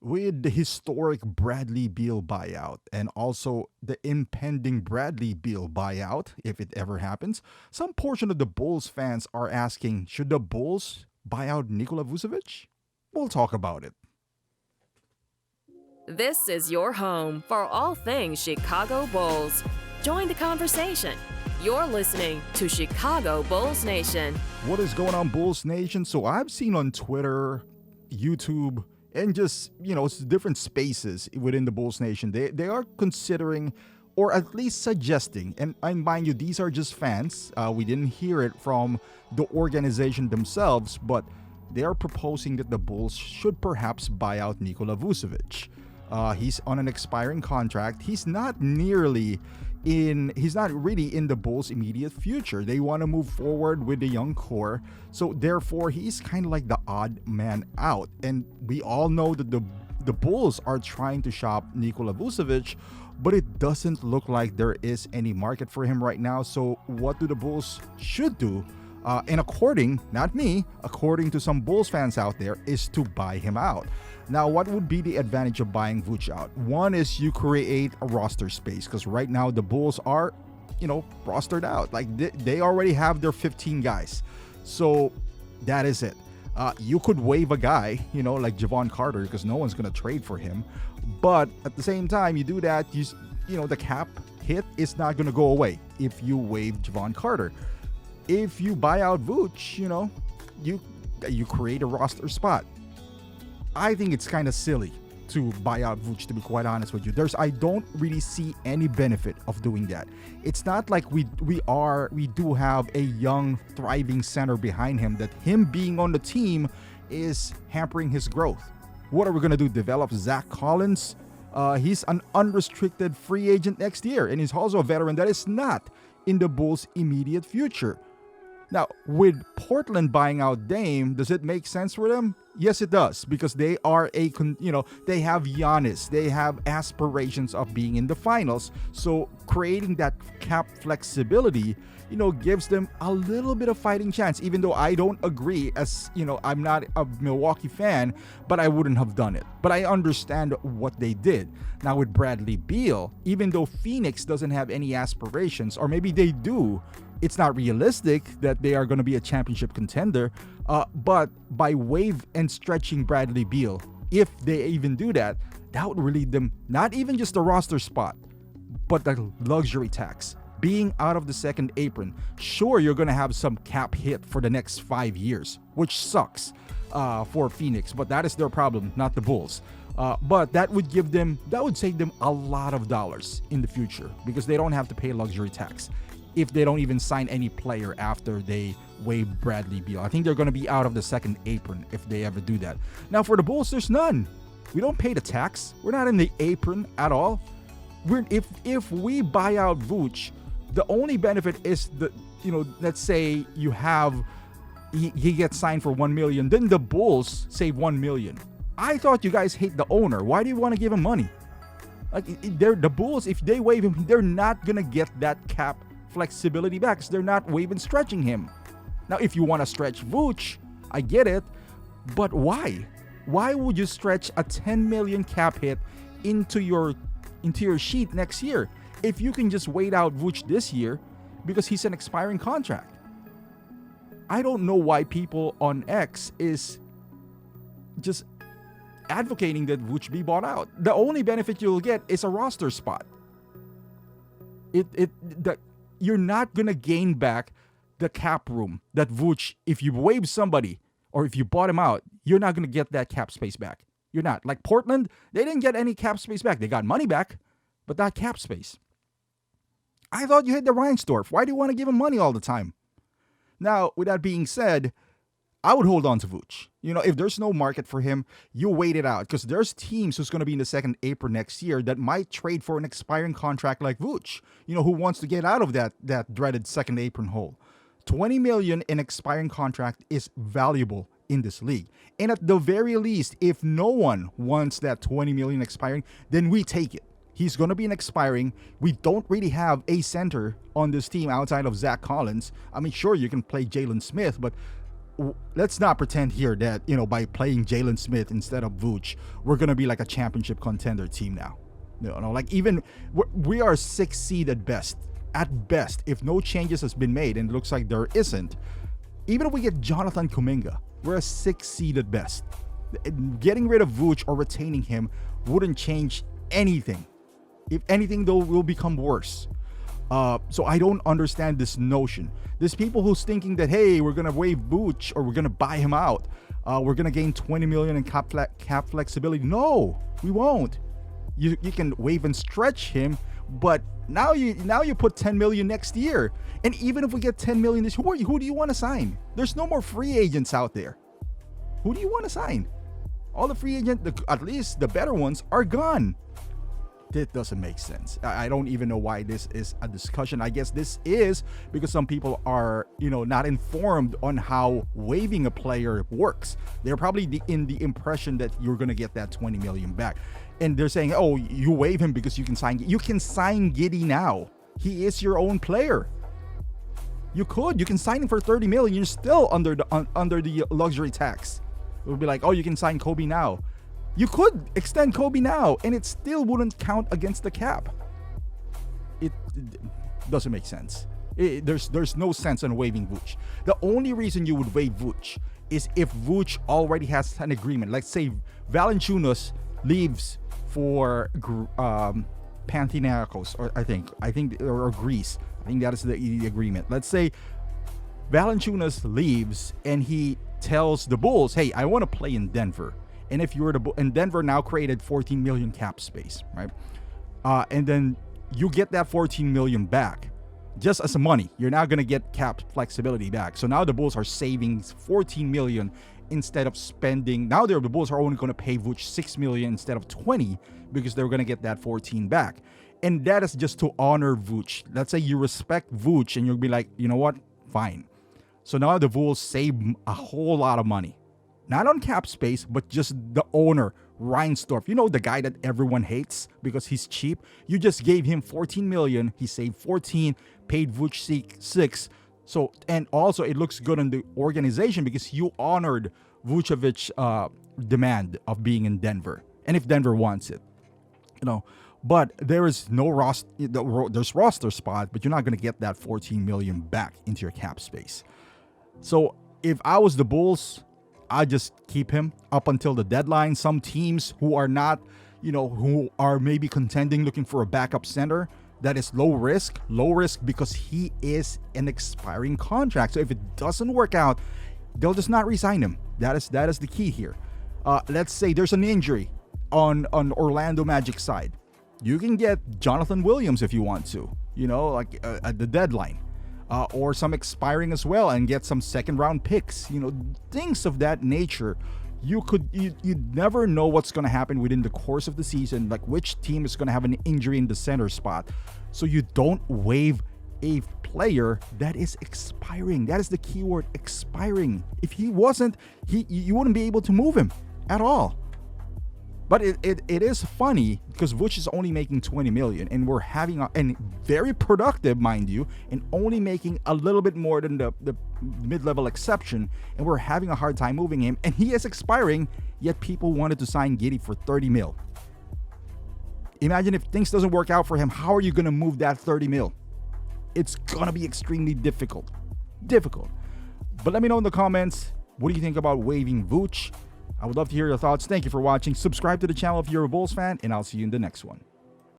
With the historic Bradley Beal buyout and also the impending Bradley Beal buyout, if it ever happens, some portion of the Bulls fans are asking, should the Bulls buy out Nikola Vucevic? We'll talk about it. This is your home for all things Chicago Bulls. Join the conversation. You're listening to Chicago Bulls Nation. What is going on, Bulls Nation? So I've seen on Twitter, YouTube, and just, different spaces within the Bulls Nation, they are considering or at least suggesting, and I mind you, these are just fans. We didn't hear it from the organization themselves, but they are proposing that the Bulls should perhaps buy out Nikola Vucevic. He's on an expiring contract. He's not really in the Bulls' immediate future. They want to move forward with the young core. So therefore, he's kind of like the odd man out. And we all know that the Bulls are trying to shop Nikola Vucevic, but it doesn't look like there is any market for him right now. So what do the Bulls should do? And not me, according to some Bulls fans out there, is to buy him out. Now, what would be the advantage of buying Vooch out? One is you create a roster space, because right now the Bulls are, rostered out. Like they already have their 15 guys. So that is it. You could waive a guy, like Javon Carter, because no one's going to trade for him. But at the same time, you do that, the cap hit is not going to go away if you waive Javon Carter. If you buy out Vooch, you create a roster spot. I think it's kind of silly to buy out Vooch, to be quite honest with you. I don't really see any benefit of doing that. It's not like we do have a young, thriving center behind him, that him being on the team is hampering his growth. What are we going to do? Develop Zach Collins? He's an unrestricted free agent next year, and he's also a veteran that is not in the Bulls' immediate future. Now, with Portland buying out Dame, does it make sense for them? Yes, it does, because they are they have Giannis. They have aspirations of being in the finals. So creating that cap flexibility, gives them a little bit of fighting chance, even though I don't agree, as, I'm not a Milwaukee fan, but I wouldn't have done it. But I understand what they did. Now with Bradley Beal, even though Phoenix doesn't have any aspirations, or maybe they do, it's not realistic that they are going to be a championship contender. But by waive and stretching Bradley Beal, if they even do that, that would relieve them not even just the roster spot, but the luxury tax. Being out of the second apron, sure, you're going to have some cap hit for the next 5 years, which sucks for Phoenix, but that is their problem, not the Bulls. But that would save them a lot of dollars in the future, because they don't have to pay luxury tax if they don't even sign any player after they waive Bradley Beal. I think they're going to be out of the second apron if they ever do that. Now for the Bulls, there's none. We don't pay the tax. We're not in the apron at all. If we buy out Vooch, the only benefit is let's say he gets signed for $1 million, then the Bulls save $1 million. I thought you guys hate the owner. Why do you want to give him money? Like the Bulls, if they waive him, they're not gonna get that cap flexibility back, because they're not waiving stretching him. Now, if you want to stretch Vooch, I get it, but why? Why would you stretch a $10 million cap hit into your sheet next year if you can just wait out Vooch this year because he's an expiring contract? I don't know why people on X is just advocating that Vooch be bought out. The only benefit you'll get is a roster spot. You're not gonna gain back the cap room that Vooch, if you waive somebody or if you bought him out, you're not gonna get that cap space back. You're not. Like Portland, they didn't get any cap space back. They got money back, but not cap space. I thought you hit the Reinsdorf. Why do you want to give him money all the time? Now, with that being said, I would hold on to Vooch. If there's no market for him, you wait it out, because there's teams who's going to be in the second apron next year that might trade for an expiring contract like Vooch, who wants to get out of that dreaded second apron hole. $20 million in expiring contract is valuable in this league. And at the very least, if no one wants that $20 million expiring, then we take it. He's going to be an expiring. We don't really have a center on this team outside of Zach Collins. I mean, sure, you can play Jalen Smith, but let's not pretend here that, by playing Jalen Smith instead of Vooch, we're going to be like a championship contender team now. Like even we are 6th seed at best. At best, if no changes has been made, and it looks like there isn't, even if we get Jonathan Kuminga, we're a 6th seed at best. Getting rid of Vooch or retaining him wouldn't change anything. If anything, though, will become worse. So I don't understand this notion. There's people who's thinking that, hey, we're gonna waive Vooch or we're gonna buy him out. We're gonna gain $20 million in cap flexibility. No, we won't. You can waive and stretch him, but now you put $10 million next year. And even if we get $10 million this year, who do you want to sign? There's no more free agents out there. Who do you want to sign? All the free agents, at least the better ones, are gone. That doesn't make sense. I don't even know why this is a discussion. I guess this is because some people are, not informed on how waiving a player works. They're probably in the impression that you're going to get that $20 million back. And they're saying, oh, you waive him because you can sign Giddey now. He is your own player. You can sign him for $30 million. You're still under the luxury tax. It would be like, oh, you can sign Kobe now. You could extend Kobe now, and it still wouldn't count against the cap. It doesn't make sense. There's no sense in waiving Vooch. The only reason you would waive Vooch is if Vooch already has an agreement. Let's say Valanciunas leaves for Panathinaikos, or I think or Greece. I think that is the agreement. Let's say Valanciunas leaves and he tells the Bulls, hey, I want to play in Denver. And if you were and Denver now created $14 million cap space, right? And then you get that $14 million back just as money. You're now going to get cap flexibility back. So now the Bulls are saving $14 million instead of spending. Now the Bulls are only going to pay Vooch $6 million instead of $20 because they're going to get that $14 back. And that is just to honor Vooch. Let's say you respect Vooch and you'll be like, you know what? Fine. So now the Bulls save a whole lot of money. Not on cap space, but just the owner, Reinsdorf. The guy that everyone hates because he's cheap. You just gave him $14 million. He saved 14, paid Vooch 6. So, and also it looks good on the organization because you honored Vucevic's demand of being in Denver. And if Denver wants it, but there is no roster. There's roster spot, but you're not going to get that $14 million back into your cap space. So if I was the Bulls, I just keep him up until the deadline. Some teams who are not, who are maybe contending, looking for a backup center, that is low risk because he is an expiring contract. So if it doesn't work out, they'll just not re-sign him. That is the key here. Let's say there's an injury on Orlando Magic side. You can get Jonathan Williams if you want to, at the deadline. Or some expiring as well, and get some second round picks, things of that nature. You never know what's going to happen within the course of the season, like which team is going to have an injury in the center spot. So you don't waive a player that is expiring. That is the key word, expiring. If he wasn't, you wouldn't be able to move him at all. But it is funny because Vooch is only making $20 million, and we're having and very productive, mind you, and only making a little bit more than the mid-level exception, and we're having a hard time moving him, and he is expiring, yet people wanted to sign Giddey for $30 million. Imagine if things doesn't work out for him, how are you going to move that $30 million? It's going to be extremely difficult. But let me know in the comments, what do you think about waiving Vooch? I would love to hear your thoughts. Thank you for watching. Subscribe to the channel if you're a Bulls fan, and I'll see you in the next one.